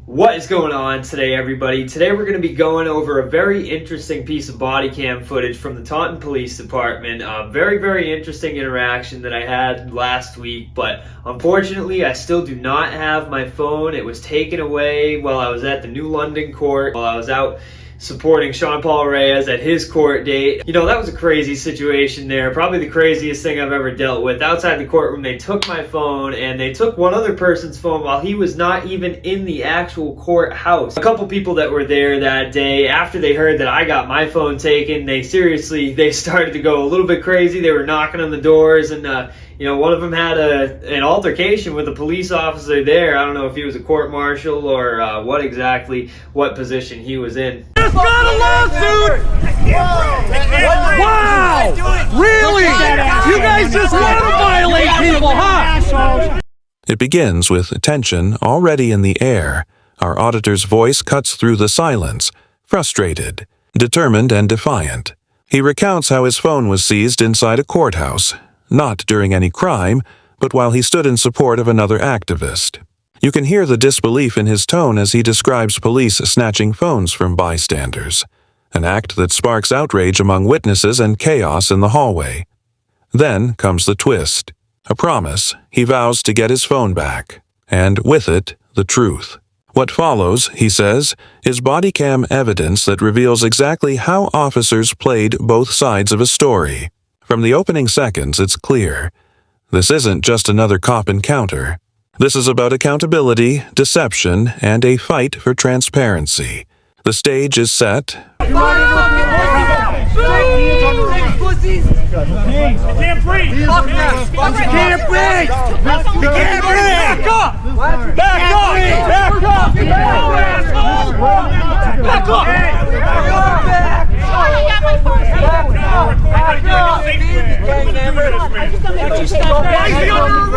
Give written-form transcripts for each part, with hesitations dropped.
What is going on today, everybody? Today we're going to be going over a very interesting piece of body cam footage from the Taunton Police Department. Very interesting interaction that I had last week, but unfortunately I still do not have my phone. It was taken away while I was at the New London court, while I was out supporting Sean Paul Reyes at his court date. You know, that was a crazy situation there. Probably the craziest thing I've ever dealt with. Outside the courtroom, they took my phone and they took one other person's phone while he was not even in the actual courthouse. A couple people that were there that day, after they heard that I got my phone taken, they started to go a little bit crazy. They were knocking on the doors and you know, one of them had an altercation with a police officer there. I don't know if he was a court marshal or what position he was in. Just got a lawsuit! Wow! Really? You guys just want to violate people, huh? It begins with tension already in the air. Our auditor's voice cuts through the silence, frustrated, determined, and defiant. He recounts how his phone was seized inside a courthouse, not during any crime, but while he stood in support of another activist. You can hear the disbelief in his tone as he describes police snatching phones from bystanders, an act that sparks outrage among witnesses and chaos in the hallway. Then comes the twist, a promise he vows to get his phone back, and with it, the truth. What follows, he says, is body cam evidence that reveals exactly how officers played both sides of a story. From the opening seconds, it's clear. This isn't just another cop encounter. This is about accountability, deception, and a fight for transparency. The stage is set. Can't breathe! Can't breathe! Back up! Back up! Back up!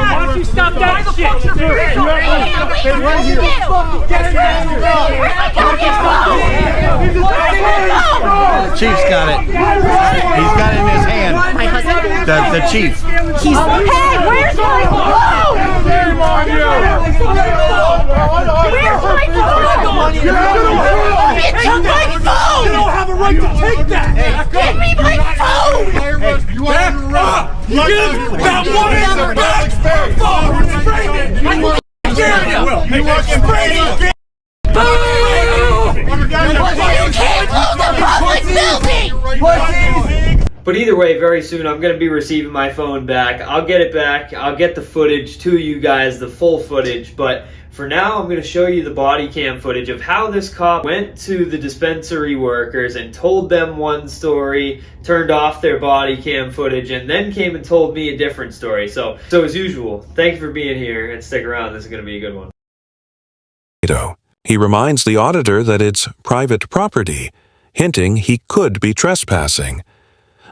Why don't you stop that shit? Chief's got it. He's got it in his hand. The chief. Hey, where's my phone? Shame on you! Where's my phone? It took my phone! You don't have a right to take that! Give me my phone! You back up! You give that woman back her phone! I dare you! You are spraying! You can't move the public building! But either way, very soon I'm going to be receiving my phone back. I'll get it back. I'll get the footage to you guys, the full footage. But for now, I'm going to show you the body cam footage of how this cop went to the dispensary workers and told them one story, turned off their body cam footage, and then came and told me a different story. So as usual, thank you for being here and stick around. This is going to be a good one. He reminds the auditor that it's private property, hinting he could be trespassing.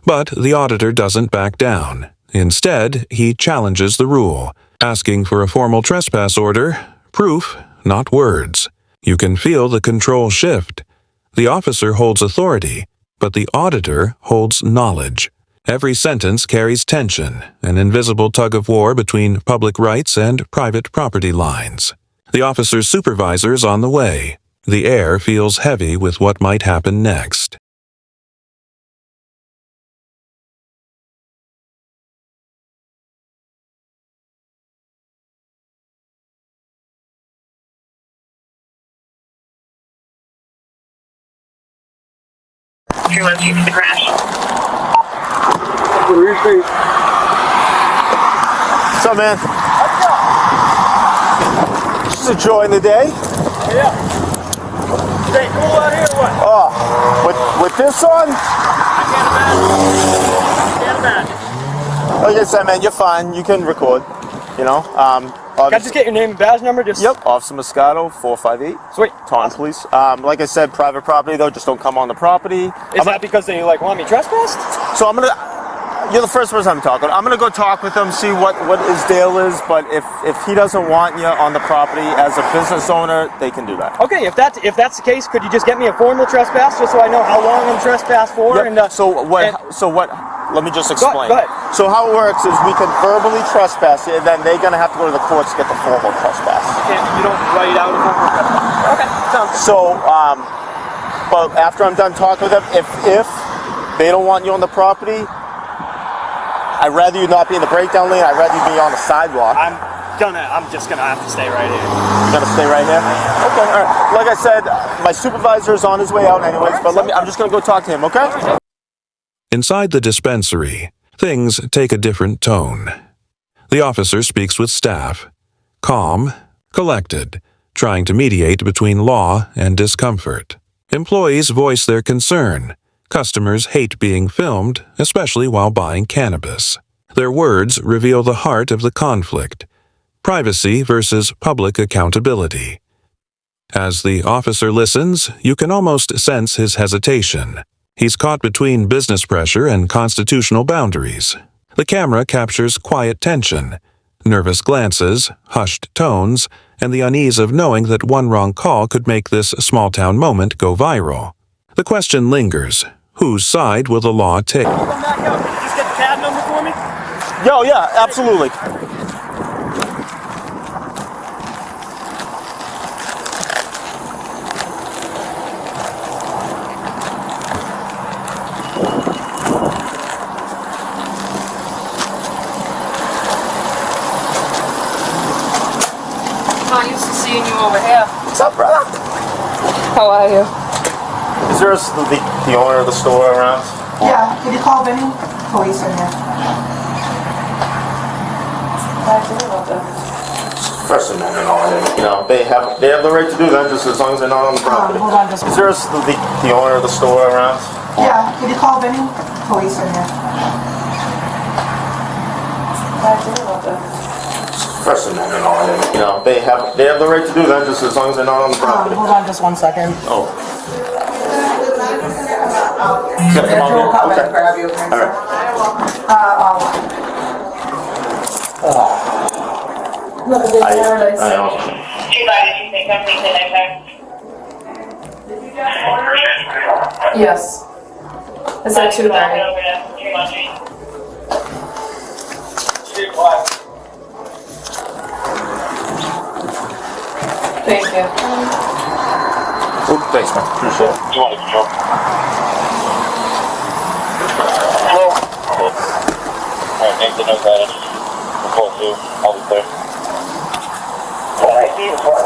But the auditor doesn't back down. Instead, he challenges the rule, asking for a formal trespass order, proof, not words. You can feel the control shift. The officer holds authority, but the auditor holds knowledge. Every sentence carries tension, an invisible tug-of-war between public rights and private property lines. The officer's supervisor's on the way. The air feels heavy with what might happen next. You're looking for the crash. What do you think? What's up, man? Just enjoying the day. Yeah. Stay cool out here or what? Oh, with this on? I can't imagine. Like I said, man, you're fine. You can record. You know. Can I just get your name and badge number? Yep. Officer Moscato, 458. Sweet. Taunton Police. Like I said, private property though. Just don't come on the property. Is that because they want me trespassed? So you're the first person I'm talking. I'm gonna go talk with him, see what his deal is. But if he doesn't want you on the property as a business owner, they can do that. Okay, if that's the case, could you just get me a formal trespass just so I know how long I'm trespassed for? Yep. And so what? Let me just explain. Go ahead. So how it works is we can verbally trespass you, and then they're going to have to go to the courts to get the formal trespass. you don't write out a formal reprimand. Okay, sounds good. So, but after I'm done talking with them, if they don't want you on the property, I'd rather you not be in the breakdown lane. I'd rather you be on the sidewalk. I'm just gonna have to stay right here. You're gonna stay right here? Okay, all right. Like I said, my supervisor is on his way out anyways, but I'm just gonna go talk to him, okay? Inside the dispensary, things take a different tone. The officer speaks with staff, calm, collected, trying to mediate between law and discomfort. Employees voice their concern. Customers hate being filmed, especially while buying cannabis. Their words reveal the heart of the conflict: privacy versus public accountability. As the officer listens, you can almost sense his hesitation. He's caught between business pressure and constitutional boundaries. The camera captures quiet tension, nervous glances, hushed tones, and the unease of knowing that one wrong call could make this small-town moment go viral. The question lingers: whose side will the law take? Come back out. Can you just get the cab number for me? Yo, yeah, absolutely. Not used to seeing you over here. What's up, brother? How are you? Is there the owner of the store around? Yeah, did you call any police in here? First Amendment on it. You know, they have the right to do that just as long as they're not on the property. Hold on just Is there the owner of the store around? Yeah, did you call any police in here? First Amendment on it. You know, they have the right to do that just as long as they're not on the property. Hold on just 1 second. Oh. Gonna come out here? Come Okay. and grab you. Okay? All right. Look at this paradise. I know. 252 complete the next time. Yes. Is that 2:30? Over to Tremont Street. Thank you. Oop, thanks, man. Appreciate it. You want to control? Hello. Alright, make the note that report to, I'll be clear. I see it's one.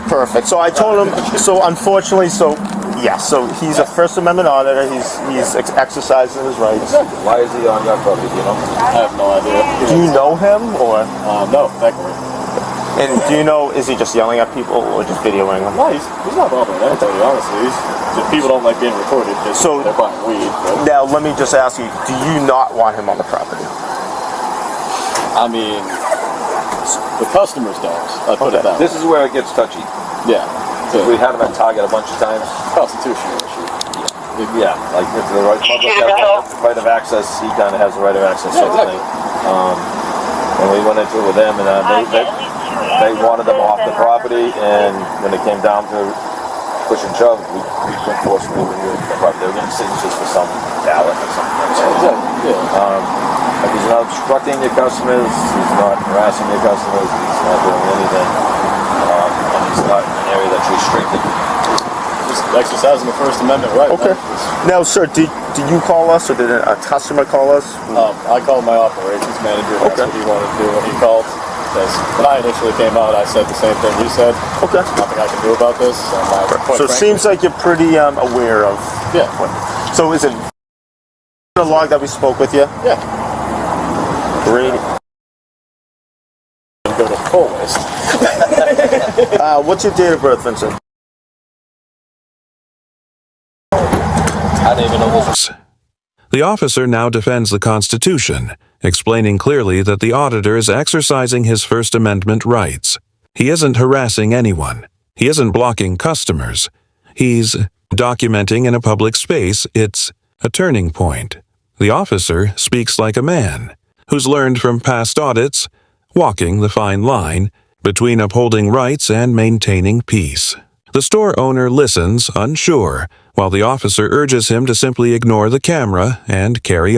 Perfect. So I told him. So unfortunately, so he's a First Amendment auditor. He's exercising his rights. Why is he on your property? Do you know? I have no idea. Do you know him or? No, thankfully. And do you know? Is he just yelling at people or just videoing them? No, he's not bothering anybody. Honestly, people don't like being recorded because they're buying weed. But, now let me just ask you: do you not want him on the property? I mean, the customers don't. I put it that way. This is where it gets touchy. Yeah. We had him at Target a bunch of times. Constitutional issue. Yeah, like if the public has the right of access, he kind of has the right of access, sort of thing. And we went into it with them, and they wanted them off the property. And when it came down to push and shove, we couldn't force them to remove the property. They were getting signatures for some ballot or something. Like he's not obstructing your customers, he's not harassing your customers, he's not doing anything, and he's not in an area that's restricted. exercising the First Amendment right. Okay. Now, sir, did you call us or did a customer call us? I called my operations manager. That's Okay. what he wanted to do when he called. Because when I initially came out, I said the same thing you said. Okay. Nothing I can do about this. So it seems like you're pretty aware of. Yeah. So is it the log that we spoke with you? Yeah. Great. Go to full list. What's your date of birth, Vincent? I didn't even know this. The officer now defends the Constitution, explaining clearly that the auditor is exercising his First Amendment rights. He isn't harassing anyone. He isn't blocking customers. He's documenting in a public space. It's a turning point. The officer speaks like a man who's learned from past audits, walking the fine line between upholding rights and maintaining peace. The store owner listens, unsure, while the officer urges him to simply ignore the camera and carry on.